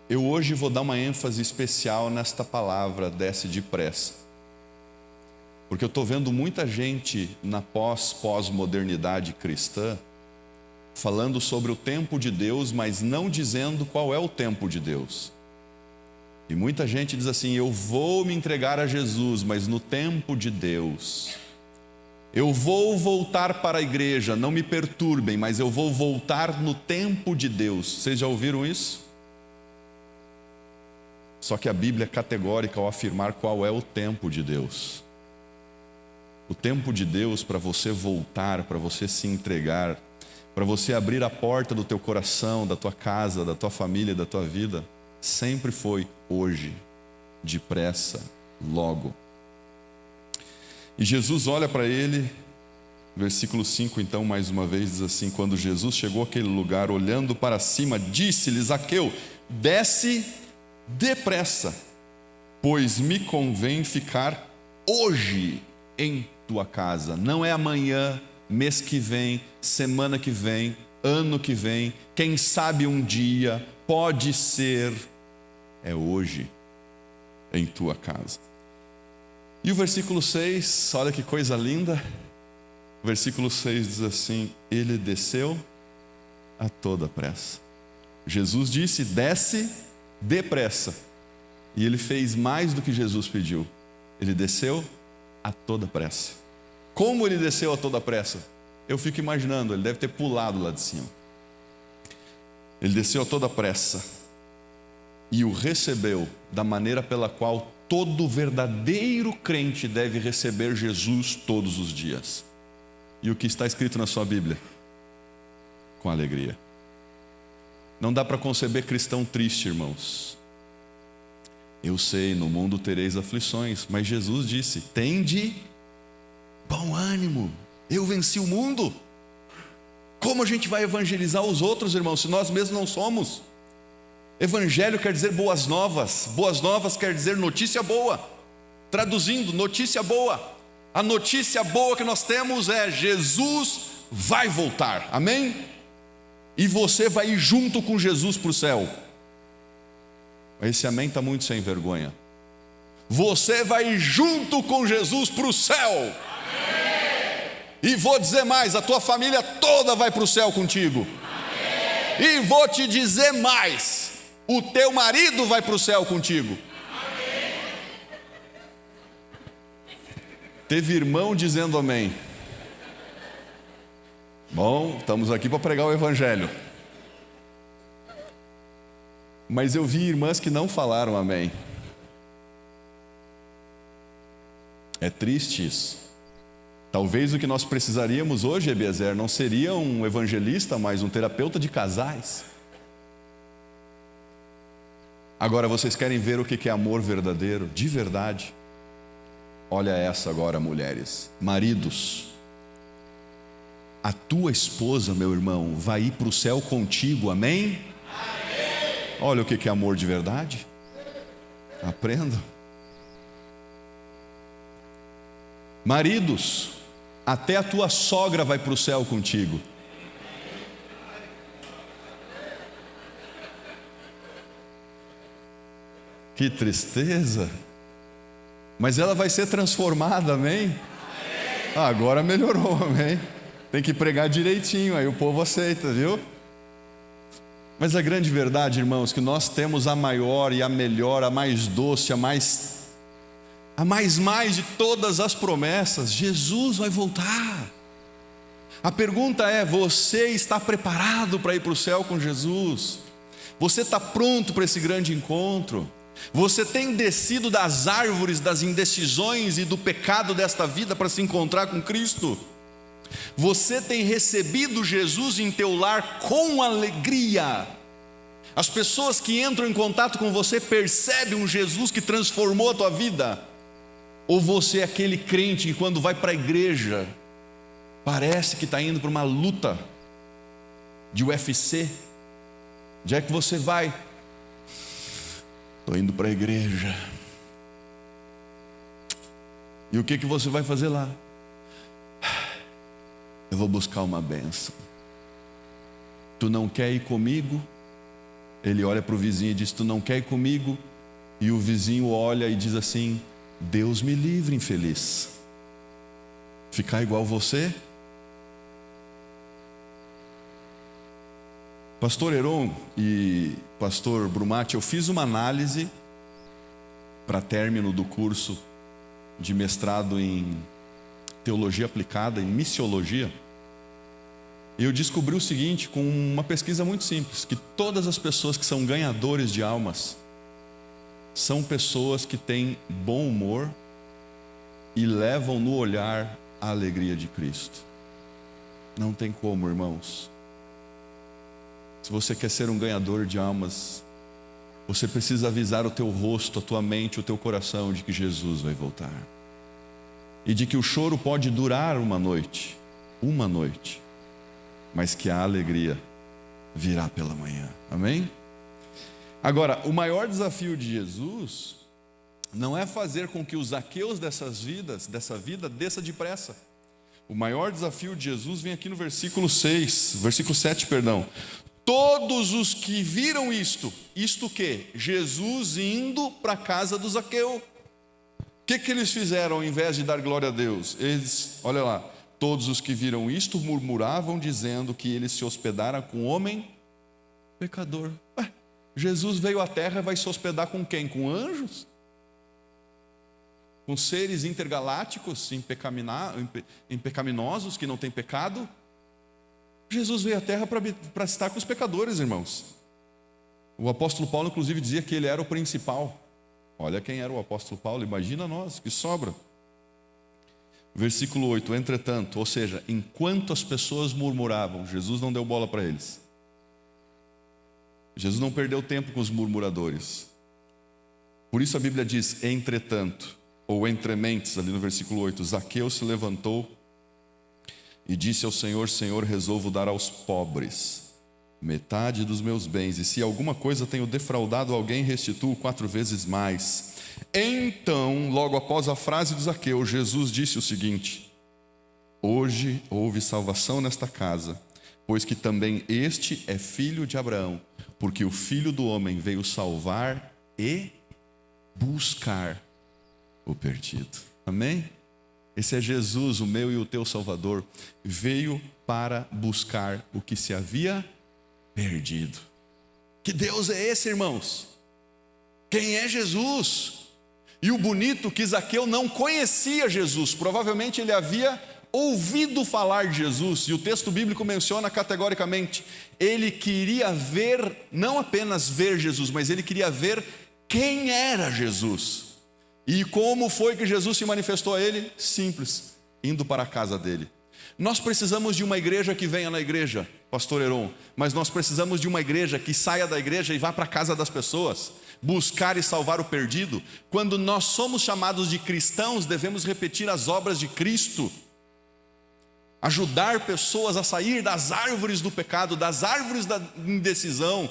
Eu hoje vou dar uma ênfase especial nesta palavra, desce depressa. Porque eu estou vendo muita gente na pós-modernidade cristã falando sobre o tempo de Deus, mas não dizendo qual é o tempo de Deus. E muita gente diz assim: eu vou me entregar a Jesus, mas no tempo de Deus. Eu vou voltar para a igreja, não me perturbem, mas eu vou voltar no tempo de Deus. Vocês já ouviram isso? Só que a Bíblia é categórica ao afirmar qual é o tempo de Deus. O tempo de Deus para você voltar, para você se entregar, para você abrir a porta do teu coração, da tua casa, da tua família, da tua vida, sempre foi hoje, depressa, logo. E Jesus olha para ele, versículo 5 então mais uma vez diz assim: quando Jesus chegou àquele lugar, olhando para cima, disse-lhe: Zaqueu, desce depressa, pois me convém ficar hoje em tua casa. Não é amanhã, mês que vem, semana que vem, ano que vem, quem sabe um dia, pode ser, é hoje em tua casa. E o versículo 6, olha que coisa linda. O versículo 6 diz assim: ele desceu a toda pressa. Jesus disse: desce depressa. E ele fez mais do que Jesus pediu. Ele desceu a toda pressa. Como ele desceu a toda pressa? Eu fico imaginando, ele deve ter pulado lá de cima. Ele desceu a toda pressa e o recebeu da maneira pela qual todo verdadeiro crente deve receber Jesus todos os dias. E o que está escrito na sua Bíblia? Com alegria. Não dá para conceber cristão triste, irmãos. Eu sei, no mundo tereis aflições, mas Jesus disse: tende bom ânimo, eu venci o mundo. Como a gente vai evangelizar os outros, irmãos, se nós mesmos não somos? Evangelho quer dizer boas novas. Boas novas quer dizer notícia boa. Traduzindo, notícia boa. A notícia boa que nós temos é: Jesus vai voltar, amém? E você vai ir junto com Jesus para o céu. Esse amém está muito sem vergonha. Você vai ir junto com Jesus para o céu. Amém. E vou dizer mais: a tua família toda vai para o céu contigo. Amém. E vou te dizer mais: o teu marido vai para o céu contigo. Amém. Teve irmão dizendo amém. Bom, estamos aqui para pregar o evangelho. Mas eu vi irmãs que não falaram amém. É triste isso. Talvez o que nós precisaríamos hoje, Ebiezer, não seria um evangelista, mas um terapeuta de casais. Agora, vocês querem ver o que é amor verdadeiro, de verdade? Olha essa agora, mulheres. Maridos, a tua esposa, meu irmão, vai ir para o céu contigo, amém? Amém. Olha o que é amor de verdade. Aprenda. Maridos, até a tua sogra vai para o céu contigo. Que tristeza. Mas ela vai ser transformada, amém? Agora melhorou, amém? Tem que pregar direitinho, aí o povo aceita, viu? Mas a grande verdade, irmãos, que nós temos a maior e a melhor, a mais doce, a mais de todas as promessas. Jesus vai voltar. A pergunta é: você está preparado para ir para o céu com Jesus? Você está pronto para esse grande encontro? Você tem descido das árvores das indecisões e do pecado desta vida para se encontrar com Cristo? Você tem recebido Jesus em teu lar com alegria? As pessoas que entram em contato com você percebem um Jesus que transformou a tua vida? Ou você é aquele crente que quando vai para a igreja parece que está indo para uma luta de UFC? Onde é que você vai? Estou indo para a igreja. E o que você vai fazer lá? Eu vou buscar uma bênção. Tu não quer ir comigo? Ele olha para o vizinho e diz: tu não quer ir comigo? E o vizinho olha e diz assim: Deus me livre, infeliz, ficar igual você. Pastor Heron e pastor Brumati, eu fiz uma análise para término do curso de mestrado em teologia aplicada, em missiologia. E eu descobri o seguinte, com uma pesquisa muito simples, que todas as pessoas que são ganhadores de almas são pessoas que têm bom humor e levam no olhar a alegria de Cristo. Não tem como, irmãos. Se você quer ser um ganhador de almas, você precisa avisar o teu rosto, a tua mente, o teu coração de que Jesus vai voltar. E de que o choro pode durar uma noite, mas que a alegria virá pela manhã. Amém? Agora, o maior desafio de Jesus não é fazer com que os Zaqueus dessa vida desça depressa. O maior desafio de Jesus vem aqui no versículo 7, perdão. Todos os que viram isto o quê? Jesus indo para a casa do Zaqueu. O que eles fizeram ao invés de dar glória a Deus? Eles, olha lá, todos os que viram isto murmuravam, dizendo que ele se hospedara com um homem pecador. Jesus veio à terra e vai se hospedar com quem? Com anjos? Com seres intergalácticos, impecaminosos, que não têm pecado? Jesus veio à terra para estar com os pecadores, irmãos. O apóstolo Paulo inclusive dizia que ele era o principal. Olha quem era o apóstolo Paulo, imagina nós, que sobra. Versículo 8, entretanto, ou seja, enquanto as pessoas murmuravam, Jesus não deu bola para eles. Jesus não perdeu tempo com os murmuradores. Por isso a Bíblia diz, entretanto, ou entre mentes, ali no versículo 8, Zaqueu se levantou e disse ao Senhor: Senhor, resolvo dar aos pobres metade dos meus bens, e se alguma coisa tenho defraudado alguém, restituo 4 vezes mais. Então, logo após a frase de Zaqueu, Jesus disse o seguinte: hoje houve salvação nesta casa, pois que também este é filho de Abraão, porque o Filho do Homem veio salvar e buscar o perdido. Amém? Esse é Jesus, o meu e o teu Salvador, veio para buscar o que se havia perdido. Que Deus é esse, irmãos? Quem é Jesus? E o bonito que Zaqueu não conhecia Jesus, provavelmente ele havia ouvido falar de Jesus, e o texto bíblico menciona categoricamente, ele queria ver, não apenas ver Jesus, mas ele queria ver quem era Jesus. E como foi que Jesus se manifestou a ele? Simples, indo para a casa dele. Nós precisamos de uma igreja que venha na igreja, pastor Heron, mas nós precisamos de uma igreja que saia da igreja e vá para a casa das pessoas, buscar e salvar o perdido. Quando nós somos chamados de cristãos, devemos repetir as obras de Cristo, ajudar pessoas a sair das árvores do pecado, das árvores da indecisão,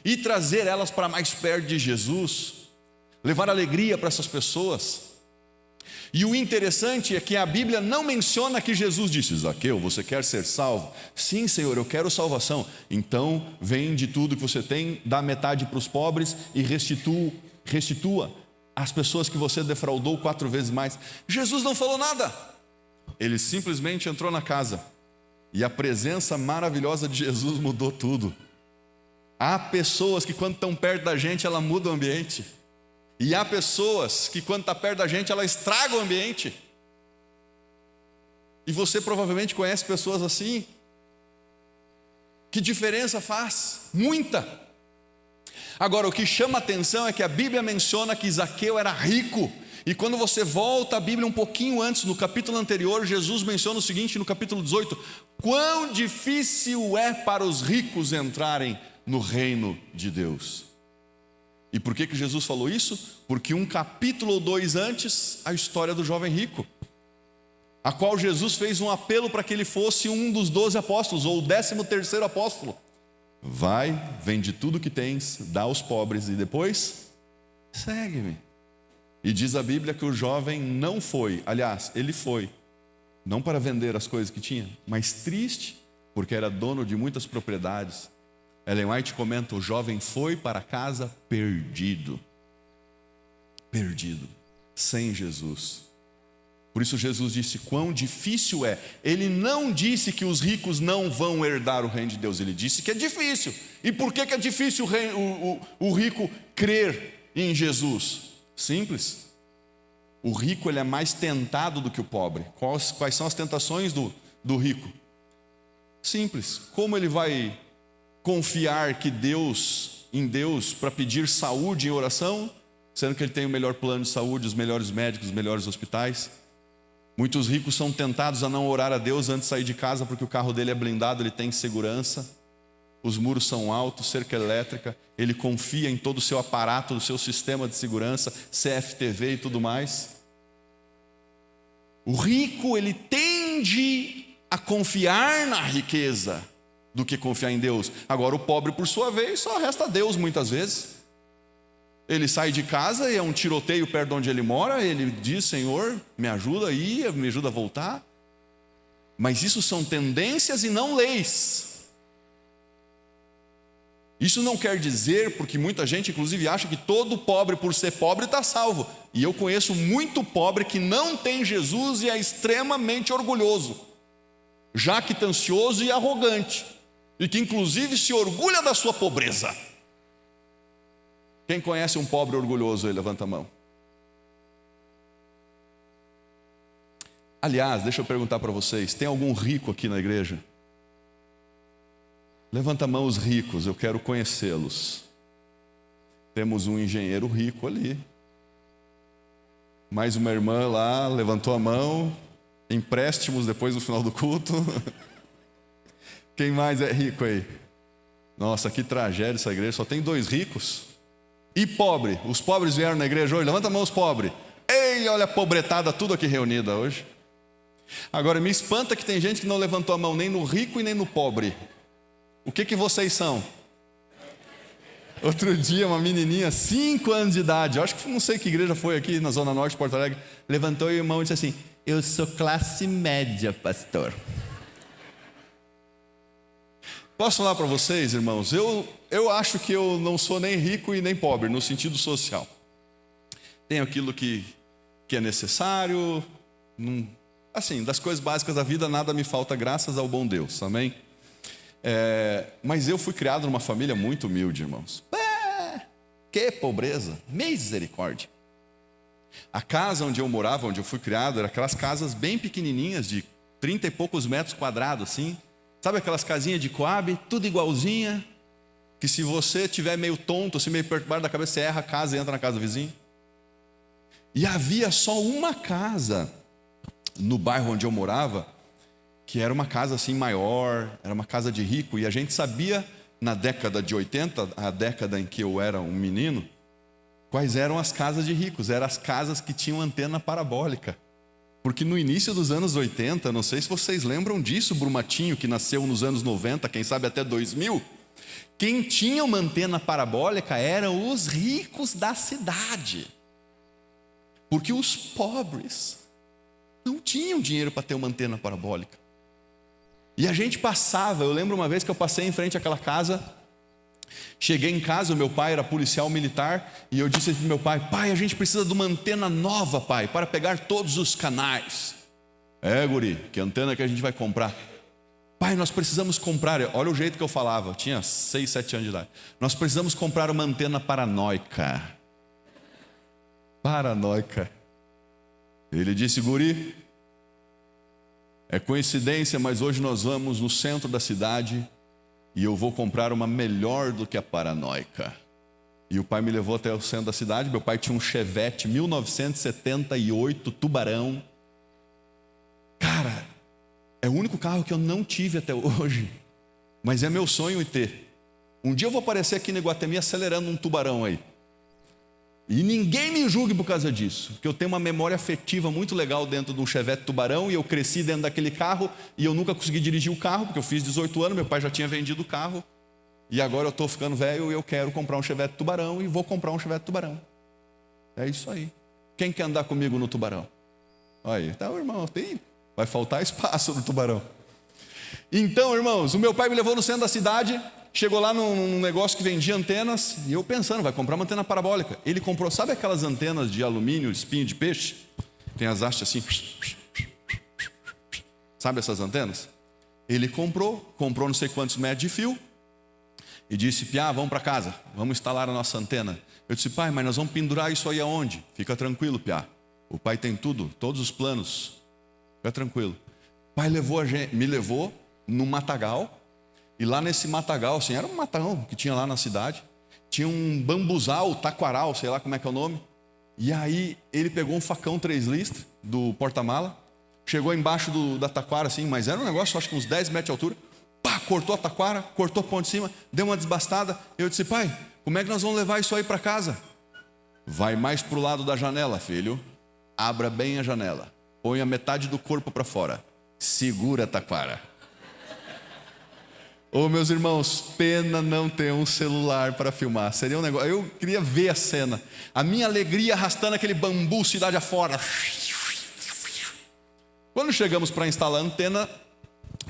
e trazer elas para mais perto de Jesus, levar alegria para essas pessoas. E o interessante é que a Bíblia não menciona que Jesus disse: Zaqueu, você quer ser salvo? Sim, Senhor, eu quero salvação. Então vende tudo que você tem, dá metade para os pobres e restitua as pessoas que você defraudou 4 vezes mais. Jesus não falou nada. Ele simplesmente entrou na casa, e a presença maravilhosa de Jesus mudou tudo. Há pessoas que quando estão perto da gente, ela muda o ambiente. E há pessoas que quando está perto da gente, ela estraga o ambiente. E você provavelmente conhece pessoas assim. Que diferença faz? Muita. Agora, o que chama a atenção é que a Bíblia menciona que Zaqueu era rico. E quando você volta a Bíblia um pouquinho antes, no capítulo anterior, Jesus menciona o seguinte no capítulo 18: quão difícil é para os ricos entrarem no reino de Deus. E por que Jesus falou isso? Porque um capítulo ou 2 antes, a história do jovem rico, a qual Jesus fez um apelo para que ele fosse um dos 12 apóstolos, ou o 13º apóstolo. Vai, vende tudo que tens, dá aos pobres e depois segue-me. E diz a Bíblia que o jovem não foi, aliás, ele foi, não para vender as coisas que tinha, mas triste, porque era dono de muitas propriedades, Ellen White comenta: o jovem foi para casa perdido, sem Jesus. Por isso Jesus disse quão difícil é. Ele não disse que os ricos não vão herdar o reino de Deus, ele disse que é difícil. E por que é difícil o rico crer em Jesus? Simples. O rico ele é mais tentado do que o pobre. Quais são as tentações do rico? Simples. Como ele vai confiar em Deus para pedir saúde em oração, sendo que ele tem o melhor plano de saúde, os melhores médicos, os melhores hospitais? Muitos ricos são tentados a não orar a Deus antes de sair de casa, porque o carro dele é blindado, ele tem segurança, os muros são altos, cerca elétrica, ele confia em todo o seu aparato, do seu sistema de segurança, CFTV e tudo mais. O rico, ele tende a confiar na riqueza do que confiar em Deus. Agora o pobre, por sua vez, só resta a Deus muitas vezes. Ele sai de casa e é um tiroteio perto de onde ele mora, ele diz: Senhor, me ajuda a ir, me ajuda a voltar. Mas isso são tendências e não leis. Isso não quer dizer, porque muita gente inclusive acha que todo pobre por ser pobre está salvo. E eu conheço muito pobre que não tem Jesus e é extremamente orgulhoso, jactancioso e arrogante, e que inclusive se orgulha da sua pobreza. Quem conhece um pobre orgulhoso aí, levanta a mão. Aliás, deixa eu perguntar para vocês, tem algum rico aqui na igreja? Levanta a mão os ricos, eu quero conhecê-los. Temos um engenheiro rico ali. Mais uma irmã lá, levantou a mão. Empréstimos depois do final do culto. Quem mais é rico aí? Nossa, que tragédia essa igreja, só tem 2 ricos. E pobre? Os pobres vieram na igreja hoje? Levanta a mão os pobres. Ei, olha a pobretada tudo aqui reunida hoje. Agora me espanta que tem gente que não levantou a mão nem no rico e nem no pobre. O que vocês são? Outro dia uma menininha, 5 anos de idade, eu acho que não sei que igreja foi aqui na Zona Norte de Porto Alegre, levantou a mão e disse assim: eu sou classe média, pastor. Posso falar para vocês, irmãos, eu acho que eu não sou nem rico e nem pobre, no sentido social. Tenho aquilo que é necessário, assim, das coisas básicas da vida nada me falta, graças ao bom Deus, amém? Mas eu fui criado numa família muito humilde, irmãos. Que pobreza, misericórdia. A casa onde eu morava, onde eu fui criado, era aquelas casas bem pequenininhas, de 30 e poucos metros quadrados, assim. Sabe aquelas casinhas de Coab, tudo igualzinha, que se você estiver meio tonto, assim, meio perturbado da cabeça, você erra a casa e entra na casa do vizinho. E havia só uma casa no bairro onde eu morava, que era uma casa assim maior, era uma casa de rico, e a gente sabia, na década de 80, a década em que eu era um menino, quais eram as casas de ricos. Eram as casas que tinham antena parabólica. Porque no início dos anos 80, não sei se vocês lembram disso, Brumatinho, que nasceu nos anos 90, quem sabe até 2000, quem tinha uma antena parabólica eram os ricos da cidade. Porque os pobres não tinham dinheiro para ter uma antena parabólica. E a gente passava, eu lembro uma vez que eu passei em frente àquela casa, cheguei em casa, o meu pai era policial militar, e eu disse para o meu pai: pai, a gente precisa de uma antena nova, pai, para pegar todos os canais. Guri, que antena que a gente vai comprar? Pai, nós precisamos comprar, olha o jeito que eu falava, eu tinha 6, 7 anos de idade. Nós precisamos comprar uma antena paranoica. Paranoica. Ele disse: guri, é coincidência, mas hoje nós vamos no centro da cidade e eu vou comprar uma melhor do que a paranoica. E o pai me levou até o centro da cidade. Meu pai tinha um Chevette 1978 Tubarão. Cara, é o único carro que eu não tive até hoje, mas é meu sonho em ter. Um dia eu vou aparecer aqui no Iguatemi acelerando um Tubarão aí. E ninguém me julgue por causa disso, porque eu tenho uma memória afetiva muito legal dentro de um Chevette Tubarão, e eu cresci dentro daquele carro, e eu nunca consegui dirigir o carro, porque eu fiz 18 anos, meu pai já tinha vendido o carro, e agora eu estou ficando velho e eu quero comprar um Chevette Tubarão, e vou comprar um Chevette Tubarão. É isso aí. Quem quer andar comigo no Tubarão? Aí, tá, irmão, vai faltar espaço no Tubarão. Então, irmãos, o meu pai me levou no centro da cidade, chegou lá num negócio que vendia antenas, e eu pensando, vai comprar uma antena parabólica. Ele comprou, sabe aquelas antenas de alumínio, espinho de peixe? Tem as hastes assim. Sabe essas antenas? Ele comprou não sei quantos metros de fio, e disse, Piá, vamos para casa, vamos instalar a nossa antena. Eu disse, pai, mas nós vamos pendurar isso aí aonde? Fica tranquilo, Piá. O pai tem tudo, todos os planos. Fica tranquilo. O pai me levou no matagal. E lá nesse matagal, assim, era um matagal que tinha lá na cidade. Tinha um bambuzal, taquaral, sei lá como é que é o nome. E aí ele pegou um facão 3 listras do porta-mala. Chegou embaixo da taquara, assim, mas era um negócio, acho que uns 10 metros de altura. Pá, cortou a taquara, cortou a ponta de cima, deu uma desbastada. Eu disse, pai, como é que nós vamos levar isso aí para casa? Vai mais para o lado da janela, filho. Abra bem a janela. Põe a metade do corpo para fora. Segura a taquara. Ô, meus irmãos, pena não ter um celular para filmar. Seria um negócio. Eu queria ver a cena. A minha alegria arrastando aquele bambu cidade afora. Quando chegamos para instalar a antena,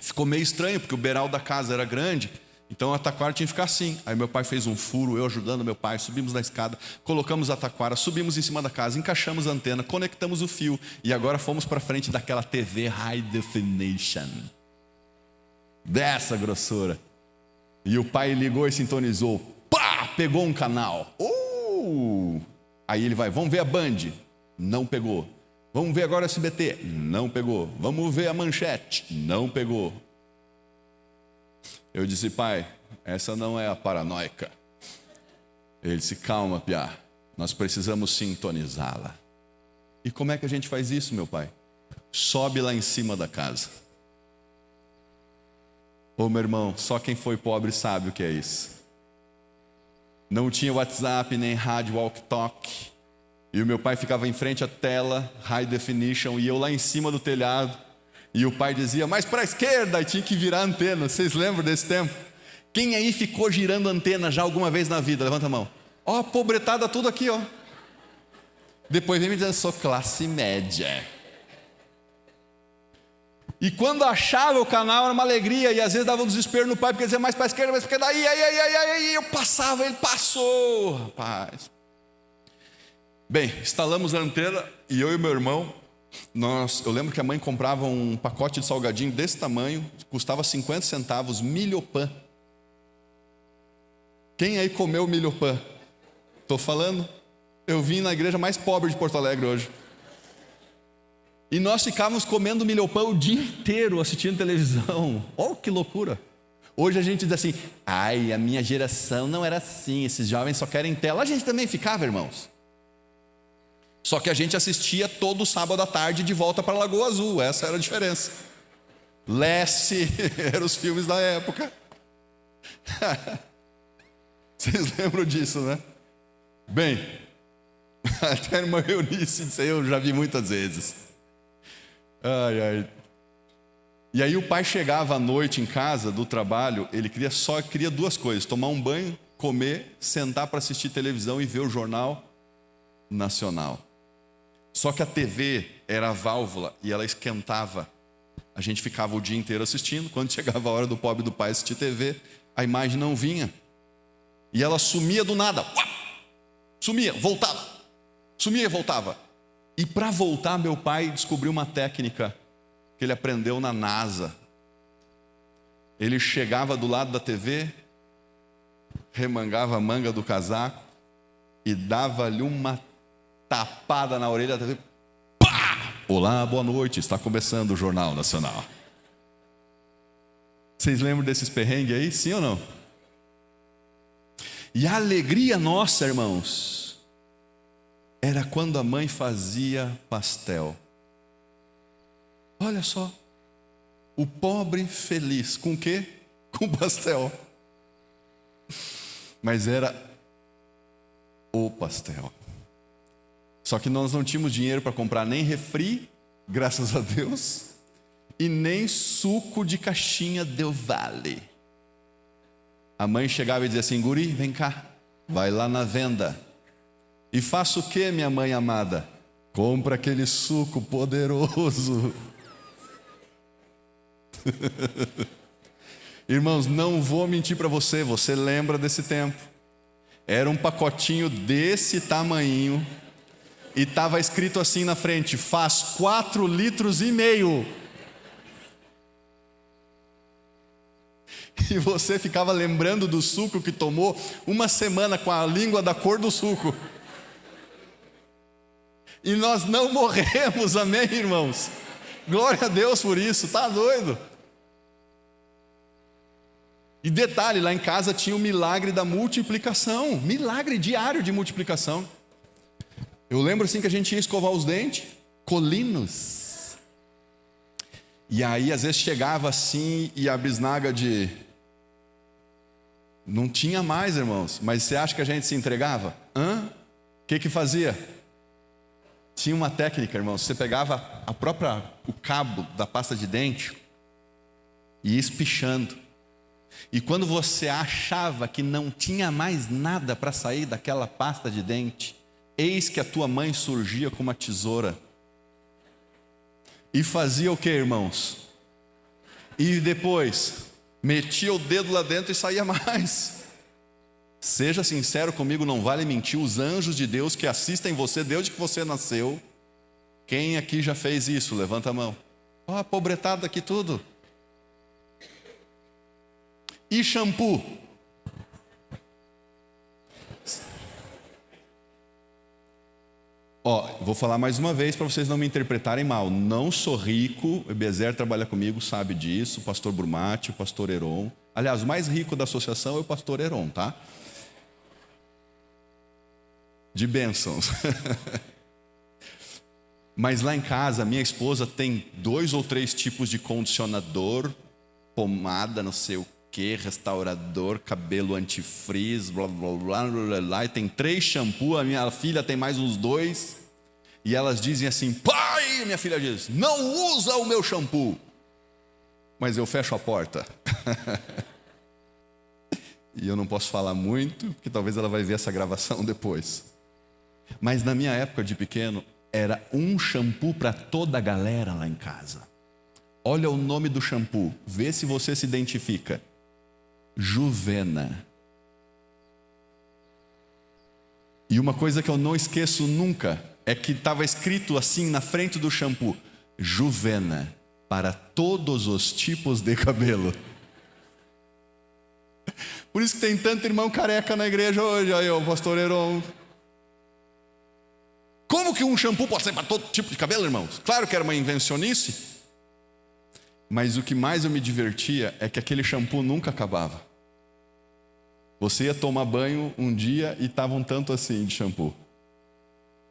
ficou meio estranho, porque o beiral da casa era grande. Então a taquara tinha que ficar assim. Aí meu pai fez um furo, eu ajudando meu pai, subimos na escada, colocamos a taquara, subimos em cima da casa, encaixamos a antena, conectamos o fio e agora fomos para frente daquela TV High Definition. Dessa grossura. E o pai ligou e sintonizou. Pá! Pegou um canal. Aí ele vai, vamos ver a Band. Não pegou. Vamos ver agora a SBT. Não pegou. Vamos ver a Manchete. Não pegou. Eu disse, pai, essa não é a paranoica. Ele disse, calma, Piá, nós precisamos sintonizá-la. E como é que a gente faz isso, meu pai? Sobe lá em cima da casa. Ô, meu irmão, só quem foi pobre sabe o que é isso. Não tinha WhatsApp, nem rádio walkie-talkie. E o meu pai ficava em frente à tela, High Definition, e eu lá em cima do telhado. E o pai dizia, mais para a esquerda, e tinha que virar a antena. Vocês lembram desse tempo? Quem aí ficou girando antena já alguma vez na vida? Levanta a mão. Ó, pobretada tudo aqui, ó. Depois vem me dizendo, sou classe média. E quando achava o canal era uma alegria, e às vezes dava um desespero no pai, porque dizia, mais para a esquerda, mais para a esquerda, aí, eu passava, ele passou, rapaz. Bem, instalamos a antena, e eu e meu irmão, eu lembro que a mãe comprava um pacote de salgadinho desse tamanho, custava 50 centavos, milhopan. Quem aí comeu milhopan? Estou falando, eu vim na igreja mais pobre de Porto Alegre hoje. E nós ficávamos comendo milhopan o dia inteiro, assistindo televisão. Oh, que loucura! Hoje a gente diz assim, ai, a minha geração não era assim, esses jovens só querem tela. A gente também ficava, irmãos. Só que a gente assistia todo sábado à tarde de volta para Lagoa Azul, essa era a diferença. Leste, eram os filmes da época. Vocês lembram disso, né? Bem, até numa Eunice, isso aí eu já vi muitas vezes. Ai. E aí o pai chegava à noite em casa do trabalho, ele queria 2 coisas, tomar um banho, comer, sentar para assistir televisão e ver o jornal nacional. Só que a TV era a válvula e ela esquentava. A gente ficava o dia inteiro assistindo. Quando chegava a hora do pobre do pai assistir TV, a imagem não vinha. E ela sumia do nada. Sumia, voltava. Sumia e voltava. E para voltar, meu pai descobriu uma técnica que ele aprendeu na NASA. Ele chegava do lado da TV, remangava a manga do casaco e dava-lhe uma tapada na orelha da TV. Pá! Olá, boa noite, está começando o Jornal Nacional. Vocês lembram desses perrengues aí? Sim ou não? E a alegria nossa, irmãos, era quando a mãe fazia pastel. Olha só, o pobre feliz, com o quê? Com pastel. Mas era o pastel. Só que nós não tínhamos dinheiro para comprar nem refri, graças a Deus, e nem suco de caixinha Del Valle. A mãe chegava e dizia assim, guri, vem cá, vai lá na venda. E faça o que, minha mãe amada? Compra aquele suco poderoso. Irmãos, não vou mentir para você, você lembra desse tempo. Era um pacotinho desse tamanhinho e estava escrito assim na frente: faz 4,5 litros. E você ficava lembrando do suco que tomou uma semana com a língua da cor do suco. E nós não morremos, amém, irmãos? Glória a Deus por isso, tá doido? E detalhe, lá em casa tinha o milagre da multiplicação, milagre diário de multiplicação. Eu lembro assim que a gente ia escovar os dentes, colinos. E aí às vezes chegava assim e a bisnaga não tinha mais, irmãos. Mas você acha que a gente se entregava? O que fazia? Tinha uma técnica, irmãos. Você pegava o cabo da pasta de dente e ia espichando. E quando você achava que não tinha mais nada para sair daquela pasta de dente, eis que a tua mãe surgia com uma tesoura e fazia o que, irmãos? E depois metia o dedo lá dentro e saía mais. Seja sincero comigo, não vale mentir. Os anjos de Deus que assistem você desde que você nasceu, quem aqui já fez isso? Levanta a mão. A pobretada aqui tudo. E shampoo? Vou falar mais uma vez para vocês não me interpretarem mal. Não sou rico, o Ebezer trabalha comigo, sabe disso, o pastor Brumati, o pastor Heron. Aliás, o mais rico da associação é o pastor Heron, tá? De bênçãos. Mas lá em casa, minha esposa tem 2 ou 3 tipos de condicionador, pomada, não sei o que, restaurador, cabelo antifrizz, blá blá blá blá blá, e tem 3 shampoos. A minha filha tem mais uns 2, e elas dizem assim: pai, minha filha diz, não usa o meu shampoo. Mas eu fecho a porta. E eu não posso falar muito, porque talvez ela vai ver essa gravação depois. Mas na minha época de pequeno, era um shampoo para toda a galera lá em casa. Olha o nome do shampoo, vê se você se identifica. Juvena. E uma coisa que eu não esqueço nunca é que estava escrito assim na frente do shampoo: Juvena, para todos os tipos de cabelo. Por isso que tem tanto irmão careca na igreja hoje. Aí, o pastor Heron. Como que um shampoo pode ser para todo tipo de cabelo, irmãos? Claro que era uma invencionice. Mas o que mais eu me divertia é que aquele shampoo nunca acabava. Você ia tomar banho um dia e estava um tanto assim de shampoo.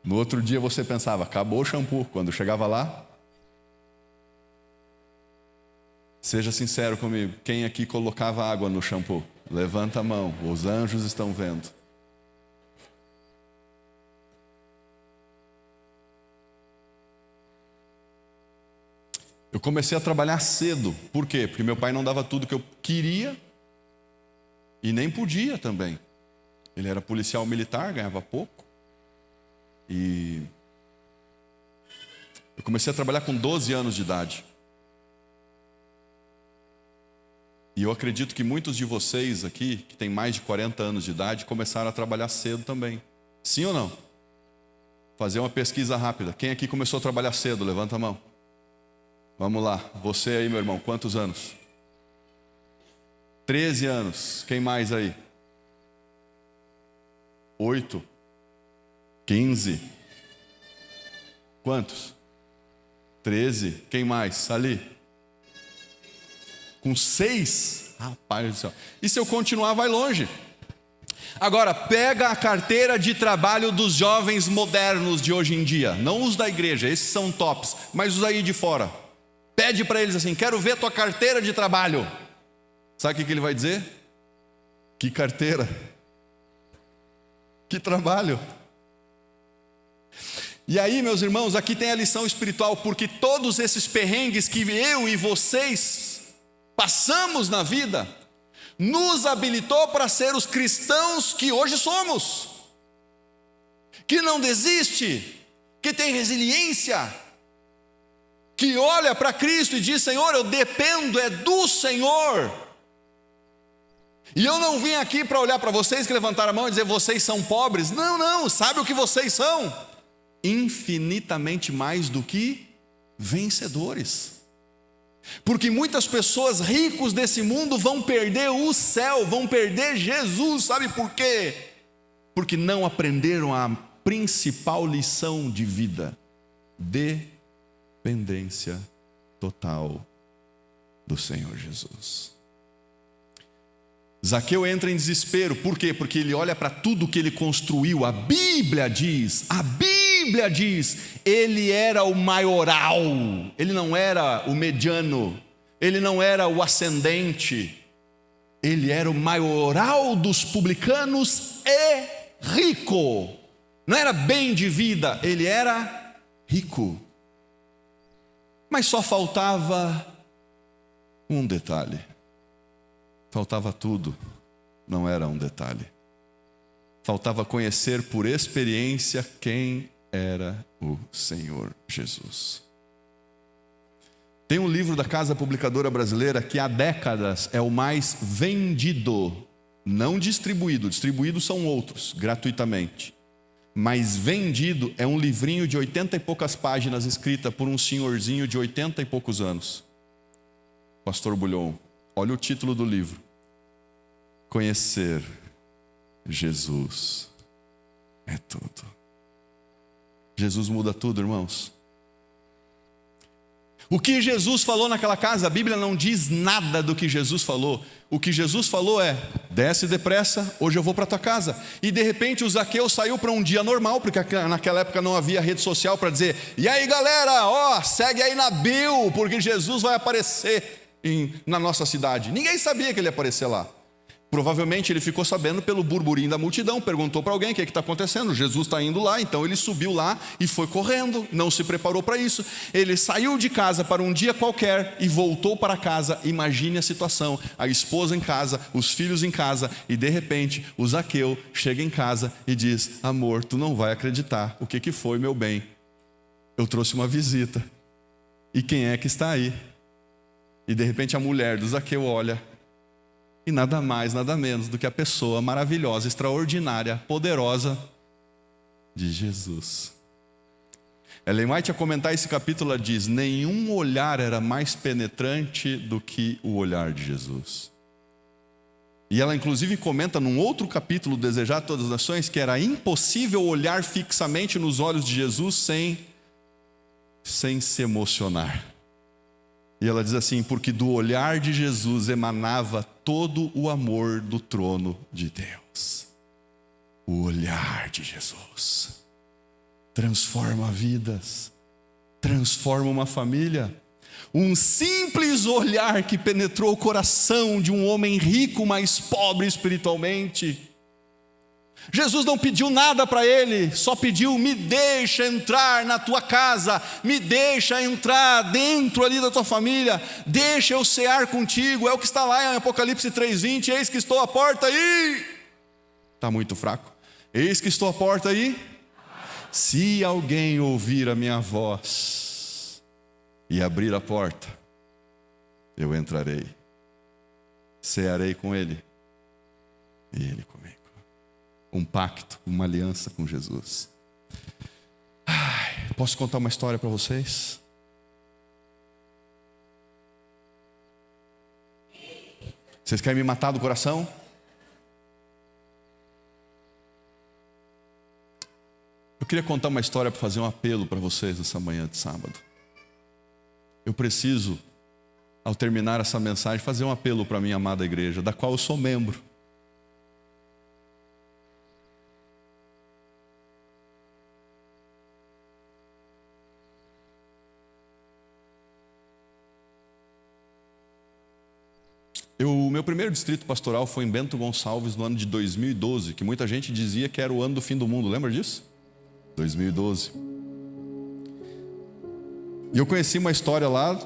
No outro dia você pensava: acabou o shampoo. Quando chegava lá, seja sincero comigo, quem aqui colocava água no shampoo? Levanta a mão, os anjos estão vendo. Eu comecei a trabalhar cedo. Por quê? Porque meu pai não dava tudo que eu queria e nem podia também. Ele era policial militar, ganhava pouco. E eu comecei a trabalhar com 12 anos de idade. E eu acredito que muitos de vocês aqui, que têm mais de 40 anos de idade, começaram a trabalhar cedo também. Sim ou não? Fazer uma pesquisa rápida. Quem aqui começou a trabalhar cedo? Levanta a mão. Vamos lá. Você aí, meu irmão, quantos anos? 13 anos. Quem mais aí? 8? 15? Quantos? 13? Quem mais? Ali? Com 6? Rapaz do céu. E se eu continuar, vai longe. Agora, pega a carteira de trabalho dos jovens modernos de hoje em dia. Não os da igreja, esses são tops, mas os aí de fora. Pede para eles assim: quero ver tua carteira de trabalho. Sabe o que ele vai dizer? Que carteira? Que trabalho? E aí, meus irmãos, aqui tem a lição espiritual, porque todos esses perrengues que eu e vocês passamos na vida, nos habilitou para ser os cristãos que hoje somos, que não desiste, que tem resiliência, que olha para Cristo e diz: Senhor, eu dependo do Senhor. E eu não vim aqui para olhar para vocês que levantaram a mão e dizer: vocês são pobres. Não, não, sabe o que vocês são? Infinitamente mais do que vencedores. Porque muitas pessoas ricos desse mundo vão perder o céu, vão perder Jesus. Sabe por quê? Porque não aprenderam a principal lição de vida: dependência total do Senhor Jesus. Zaqueu entra em desespero. Por quê? Porque ele olha para tudo que ele construiu. A Bíblia diz, ele era o maioral, ele não era o mediano, ele não era o ascendente, ele era o maioral dos publicanos e rico. Não era bem de vida, ele era rico. Mas só faltava um detalhe. Faltava tudo, não era um detalhe. Faltava conhecer por experiência quem era o Senhor Jesus. Tem um livro da Casa Publicadora Brasileira que há décadas é o mais vendido, não distribuído. Distribuídos são outros, gratuitamente. Mas vendido é um livrinho de 80 e poucas páginas, escrita por um senhorzinho de 80 e poucos anos, Pastor Bulhon. Olha o título do livro: Conhecer Jesus é tudo. Jesus muda tudo, irmãos. O que Jesus falou naquela casa, a Bíblia não diz nada do que Jesus falou. O que Jesus falou é: desce depressa, hoje eu vou para tua casa. E de repente o Zaqueu saiu para um dia normal, porque naquela época não havia rede social para dizer: e aí galera, ó, segue aí na bio, porque Jesus vai aparecer na nossa cidade. Ninguém sabia que ele ia aparecer lá. Provavelmente ele ficou sabendo pelo burburinho da multidão, perguntou para alguém: o que está acontecendo? Jesus está indo lá. Então ele subiu lá e foi correndo, não se preparou para isso. Ele saiu de casa para um dia qualquer e voltou para casa. Imagine a situação: a esposa em casa, os filhos em casa, e de repente o Zaqueu chega em casa e diz: amor, tu não vai acreditar, o que foi, meu bem? Eu trouxe uma visita. E quem é que está aí? E de repente a mulher do Zaqueu olha, e nada mais, nada menos do que a pessoa maravilhosa, extraordinária, poderosa de Jesus. Ellen White, a comentar esse capítulo, ela diz: nenhum olhar era mais penetrante do que o olhar de Jesus. E ela inclusive comenta num outro capítulo, Desejar Todas as Nações, que era impossível olhar fixamente nos olhos de Jesus sem se emocionar. E ela diz assim: porque do olhar de Jesus emanava todo o amor do trono de Deus. O olhar de Jesus transforma vidas, transforma uma família. Um simples olhar que penetrou o coração de um homem rico, mas pobre espiritualmente. Jesus não pediu nada para ele, só pediu: me deixa entrar na tua casa, me deixa entrar dentro ali da tua família, deixa eu cear contigo. É o que está lá em Apocalipse 3:20, eis que estou à porta aí. Está muito fraco. Eis que estou à porta aí. Se alguém ouvir a minha voz e abrir a porta, eu entrarei, cearei com ele e ele comigo. Um pacto, uma aliança com Jesus. Posso contar uma história para vocês? Vocês querem me matar do coração? Eu queria contar uma história para fazer um apelo para vocês nessa manhã de sábado. Eu preciso, ao terminar essa mensagem, fazer um apelo para a minha amada igreja, da qual eu sou membro. O meu primeiro distrito pastoral foi em Bento Gonçalves no ano de 2012, que muita gente dizia que era o ano do fim do mundo, lembra disso? 2012. E eu conheci uma história lá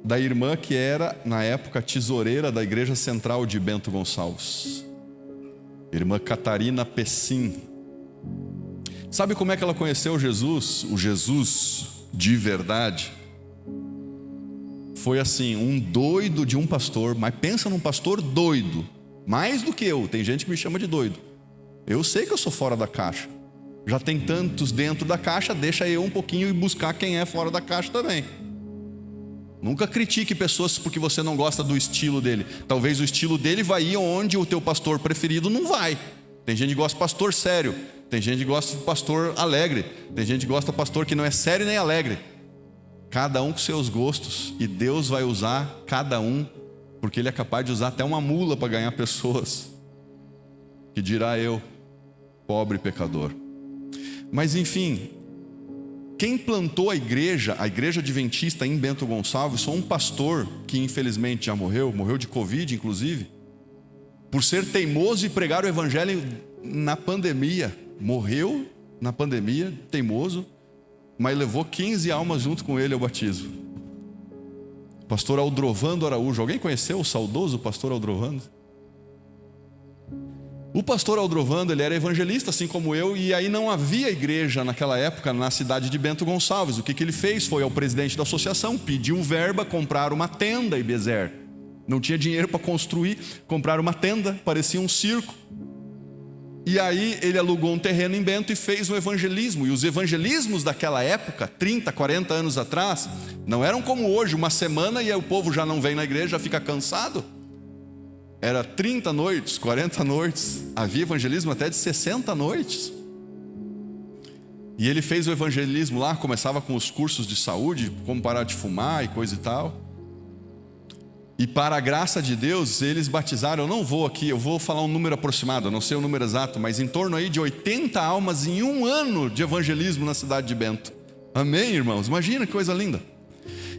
da irmã que era, na época, tesoureira da igreja central de Bento Gonçalves. Irmã Catarina Pessim. Sabe como é que ela conheceu Jesus? O Jesus de verdade. Foi assim, um doido de um pastor, mas pensa num pastor doido, mais do que eu. Tem gente que me chama de doido. Eu sei que eu sou fora da caixa. Já tem tantos dentro da caixa, deixa eu um pouquinho e buscar quem é fora da caixa também. Nunca critique pessoas porque você não gosta do estilo dele. Talvez o estilo dele vai ir onde o teu pastor preferido não vai. Tem gente que gosta de pastor sério. Tem gente que gosta de pastor alegre. Tem gente que gosta de pastor que não é sério nem alegre. Cada um com seus gostos. E Deus vai usar cada um, porque Ele é capaz de usar até uma mula para ganhar pessoas. Que dirá eu, pobre pecador. Mas enfim, quem plantou a igreja adventista em Bento Gonçalves, foi um pastor que infelizmente já morreu de Covid inclusive, por ser teimoso e pregar o evangelho na pandemia. Morreu na pandemia, teimoso, mas levou 15 almas junto com ele ao batismo. Pastor Aldrovando Araújo. Alguém conheceu o saudoso pastor Aldrovando? O pastor Aldrovando, ele era evangelista assim como eu, e aí não havia igreja naquela época na cidade de Bento Gonçalves. O que ele fez? Foi ao presidente da associação, pediu verba, comprar uma tenda em Bezer. Não tinha dinheiro para construir, comprar uma tenda, parecia um circo. E aí ele alugou um terreno em Bento e fez um evangelismo. E os evangelismos daquela época, 30, 40 anos atrás, não eram como hoje, uma semana e aí o povo já não vem na igreja, já fica cansado. Era 30 noites, 40 noites, havia evangelismo até de 60 noites. E ele fez o evangelismo lá, começava com os cursos de saúde, como parar de fumar e coisa e tal. E para a graça de Deus, eles batizaram, eu não vou aqui, eu vou falar um número aproximado, eu não sei o número exato, mas em torno aí de 80 almas em um ano de evangelismo na cidade de Bento. Amém, irmãos? Imagina que coisa linda.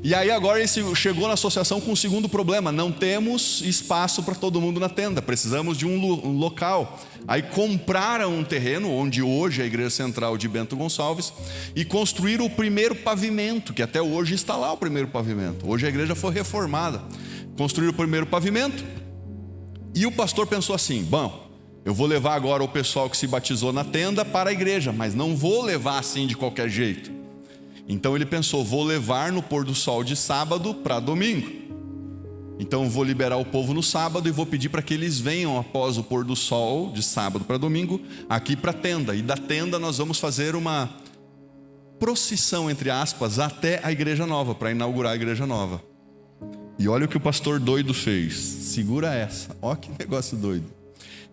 E aí agora ele chegou na associação com o segundo problema: não temos espaço para todo mundo na tenda, precisamos de um local. Aí compraram um terreno, onde hoje é a igreja central de Bento Gonçalves, e construíram o primeiro pavimento, que até hoje está lá o primeiro pavimento. Hoje a igreja foi reformada. Construíram o primeiro pavimento, e o pastor pensou assim: bom, eu vou levar agora o pessoal que se batizou na tenda para a igreja, mas não vou levar assim de qualquer jeito. Então ele pensou: vou levar no pôr do sol de sábado para domingo. Então vou liberar o povo no sábado e vou pedir para que eles venham após o pôr do sol de sábado para domingo aqui para a tenda. E da tenda nós vamos fazer uma procissão, entre aspas, até a igreja nova, para inaugurar a igreja nova. E olha o que o pastor doido fez. Segura essa, olha que negócio doido.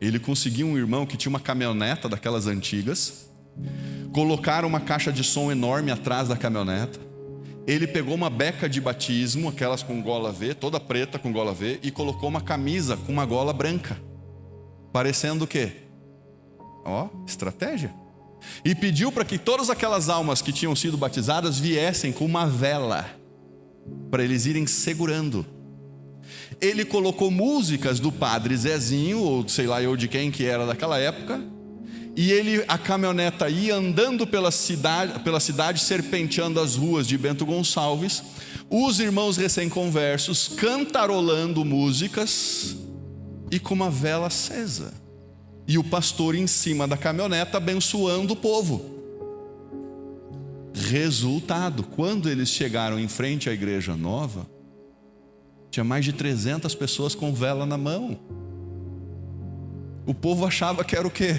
Ele conseguiu um irmão que tinha uma caminhoneta daquelas antigas. Colocaram uma caixa de som enorme atrás da caminhoneta. Ele pegou uma beca de batismo, aquelas com gola V, toda preta com gola V, e colocou uma camisa com uma gola branca, parecendo o quê? Ó, estratégia. E pediu para que todas aquelas almas que tinham sido batizadas viessem com uma vela, para eles irem segurando. Ele colocou músicas do padre Zezinho, ou sei lá eu de quem que era daquela época. E a caminhoneta ia andando pela cidade, serpenteando as ruas de Bento Gonçalves. Os irmãos recém-conversos cantarolando músicas e com uma vela acesa. E o pastor em cima da caminhoneta abençoando o povo. Resultado: quando eles chegaram em frente à igreja nova, tinha mais de 300 pessoas com vela na mão. O povo achava que era o quê?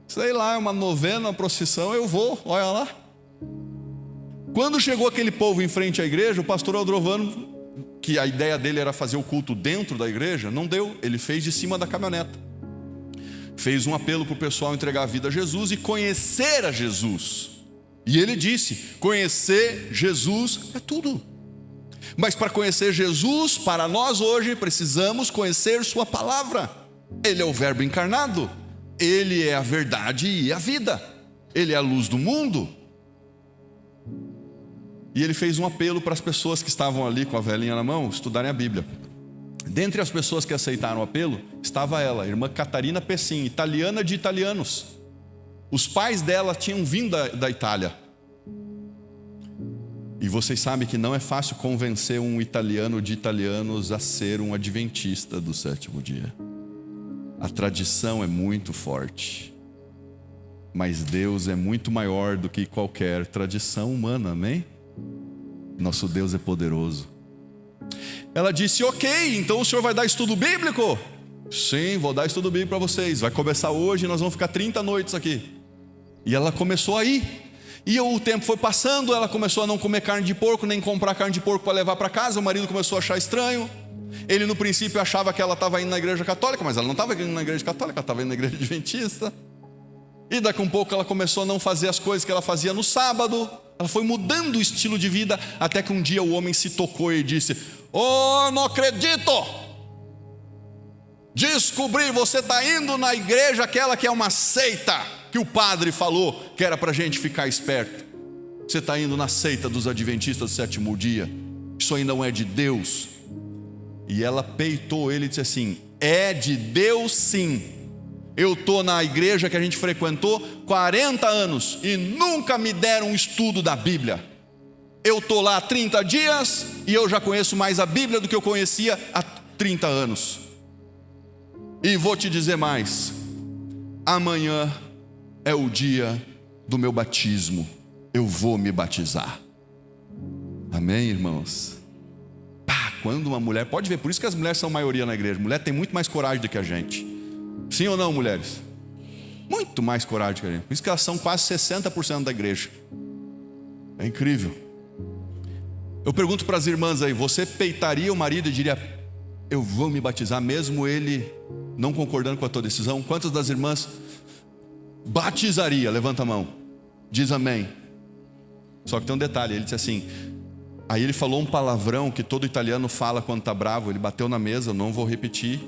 Sei lá, uma novena, uma procissão, eu vou, olha lá. Quando chegou aquele povo em frente à igreja, o pastor Aldrovando, que a ideia dele era fazer o culto dentro da igreja, não deu, ele fez de cima da caminhoneta. Fez um apelo para o pessoal entregar a vida a Jesus e conhecer a Jesus. E ele disse: conhecer Jesus é tudo. Mas para conhecer Jesus, para nós hoje, precisamos conhecer sua palavra. Ele é o verbo encarnado. Ele é a verdade e a vida. Ele é a luz do mundo. E ele fez um apelo para as pessoas que estavam ali com a velinha na mão estudarem a Bíblia. Dentre as pessoas que aceitaram o apelo, estava ela, a irmã Catarina Pessin, italiana de italianos. Os pais dela tinham vindo da Itália. E vocês sabem que não é fácil convencer um italiano de italianos a ser um adventista do sétimo dia. A tradição é muito forte, mas Deus é muito maior do que qualquer tradição humana, amém? Nosso Deus é poderoso. Ela disse: ok, então o senhor vai dar estudo bíblico? Sim, vou dar estudo bíblico para vocês. Vai começar hoje e nós vamos ficar 30 noites aqui. E ela começou a ir. E o tempo foi passando, ela começou a não comer carne de porco, nem comprar carne de porco para levar para casa. O marido começou a achar estranho. Ele no princípio achava que ela estava indo na igreja católica, mas ela não estava indo na igreja católica, ela estava indo na igreja adventista. E daqui a um pouco ela começou a não fazer as coisas que ela fazia no sábado. Ela foi mudando o estilo de vida, até que um dia o homem se tocou e disse: "Oh, não acredito! Descobri, você está indo na igreja aquela que é uma seita, que o padre falou que era para a gente ficar esperto. Você está indo na seita dos adventistas do sétimo dia. Isso aí não é de Deus." E ela peitou ele e disse assim: "É de Deus sim. Eu estou na igreja que a gente frequentou 40 anos e nunca me deram um estudo da Bíblia. Eu estou lá há 30 dias e eu já conheço mais a Bíblia do que eu conhecia há 30 anos. E vou te dizer mais, amanhã é o dia do meu batismo. Eu vou me batizar." Amém, irmãos? Quando uma mulher, pode ver, por isso que as mulheres são maioria na igreja. Mulher tem muito mais coragem do que a gente. Sim ou não, mulheres? Muito mais coragem do que a gente. Por isso que elas são quase 60% da igreja. É incrível. Eu pergunto para as irmãs aí: você peitaria o marido e diria: "Eu vou me batizar", mesmo ele não concordando com a tua decisão? Quantas das irmãs batizaria? Levanta a mão. Diz amém. Só que tem um detalhe, ele disse assim, aí ele falou um palavrão que todo italiano fala quando está bravo. Ele bateu na mesa, não vou repetir.